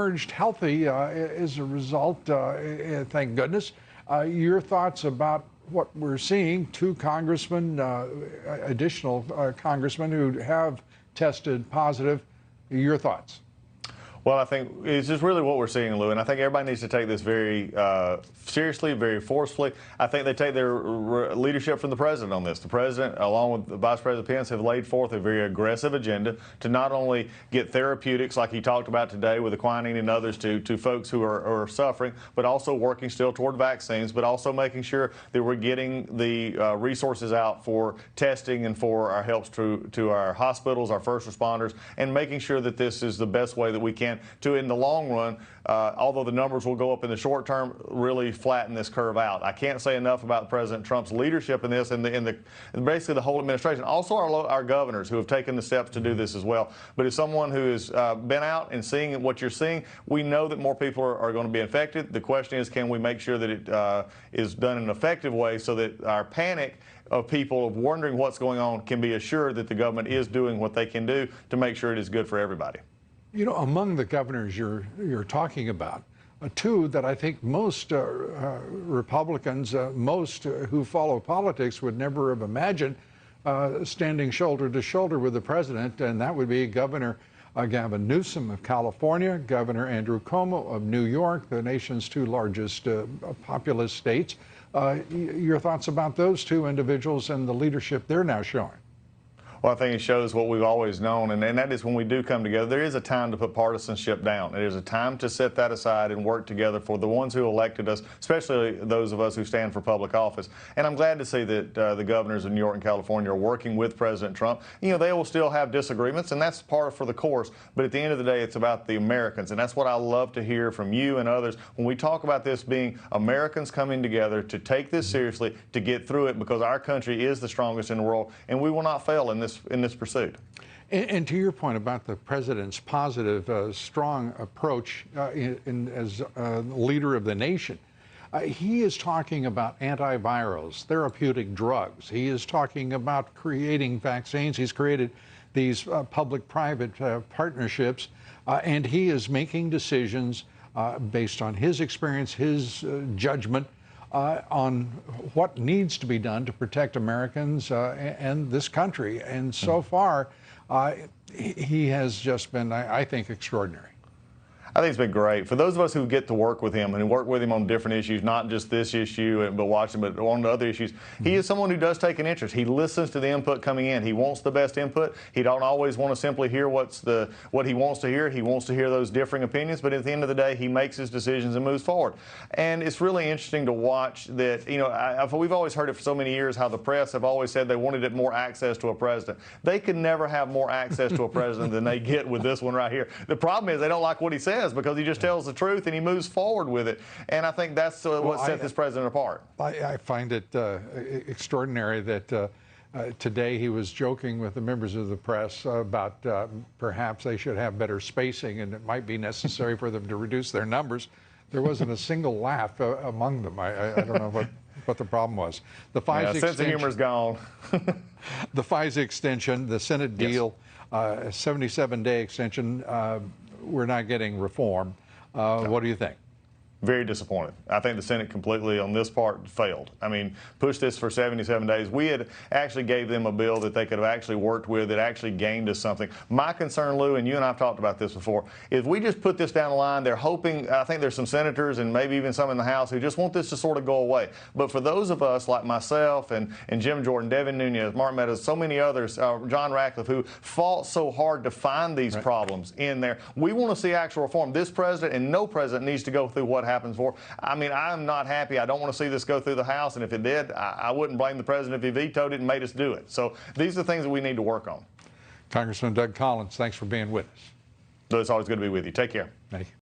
emerged healthy as a result, thank goodness. Your thoughts about what we're seeing, two congressmen, additional congressmen who have tested positive. Your thoughts? Well, I think it's just really what we're seeing, Lou, and I think everybody needs to take this very seriously, very forcefully. I think they take their leadership from the president on this. The president, along with the Vice President Pence, have laid forth a very aggressive agenda to not only get therapeutics, like he talked about today with the quinine and others, to folks who are suffering, but also working still toward vaccines, but also making sure that we're getting the resources out for testing and for our helps to our hospitals, our first responders, and making sure that this is the best way that we can to, in the long run, although the numbers will go up in the short term, really flatten this curve out. I can't say enough about President Trump's leadership in this and basically the whole administration. Also our governors who have taken the steps to do this as well. But as someone who has been out and seeing what you're seeing, we know that more people are going to be infected. The question is, can we make sure that it is done in an effective way so that our panic of people of wondering what's going on can be assured that the government is doing what they can do to make sure it is good for everybody. You know, among the governors you're talking about, two that I think most Republicans, most who follow politics would never have imagined standing shoulder to shoulder with the president, and that would be Governor Gavin Newsom of California, Governor Andrew Cuomo of New York, the nation's two largest populous states. Your thoughts about those two individuals and the leadership they're now showing? Well, I think it shows what we've always known, and that is when we do come together, there is a time to put partisanship down. There's a time to set that aside and work together for the ones who elected us, especially those of us who stand for public office. And I'm glad to see that the governors of New York and California are working with President Trump. You know, they will still have disagreements, and that's part for the course. But at the end of the day, it's about the Americans, and that's what I love to hear from you and others when we talk about this being Americans coming together to take this seriously, to get through it, because our country is the strongest in the world, and we will not fail in this pursuit. And to your point about the president's positive, strong approach as leader of the nation, he is talking about antivirals, therapeutic drugs. He is talking about creating vaccines. He's created these public-private partnerships, and he is making decisions based on his experience, his judgment, on what needs to be done to protect Americans and this country. And so far, he has just been, I think, extraordinary. I think it's been great. For those of us who get to work with him and work with him on different issues, not just this issue, but watch him, but on the other issues, he is someone who does take an interest. He listens to the input coming in. He wants the best input. He don't always want to simply hear what he wants to hear. He wants to hear those differing opinions, but at the end of the day, he makes his decisions and moves forward. And it's really interesting to watch that, you know, we've always heard it for so many years how the press have always said they wanted more access to a president. They could never have more access to a president than they get with this one right here. The problem is they don't like what he says, because he just tells the truth and he moves forward with it. And I think that's what set this president apart. I find it extraordinary that today he was joking with the members of the press about perhaps they should have better spacing and it might be necessary for them to reduce their numbers. There wasn't a single laugh among them. I don't know what the problem was. The FISA sense of humor's gone. The FISA extension, the Senate deal, a 77-day extension. We're not getting reform. What do you think? Very disappointed. I think the Senate completely on this part failed. I mean, pushed this for 77 days. We had actually gave them a bill that they could have actually worked with that actually gained us something. My concern, Lou, and you and I have talked about this before, is we just put this down the line. They're hoping, I think there's some senators and maybe even some in the House who just want this to sort of go away. But for those of us like myself and Jim Jordan, Devin Nunes, Mark Meadows, so many others, John Ratcliffe, who fought so hard to find these problems in there, we want to see actual reform. This president and no president needs to go through what happens for. I mean, I'm not happy. I don't want to see this go through the House, and if it did, I wouldn't blame the president if he vetoed it and made us do it. So these are things that we need to work on. Congressman Doug Collins, thanks for being with us. It's always good to be with you. Take care. Thank you.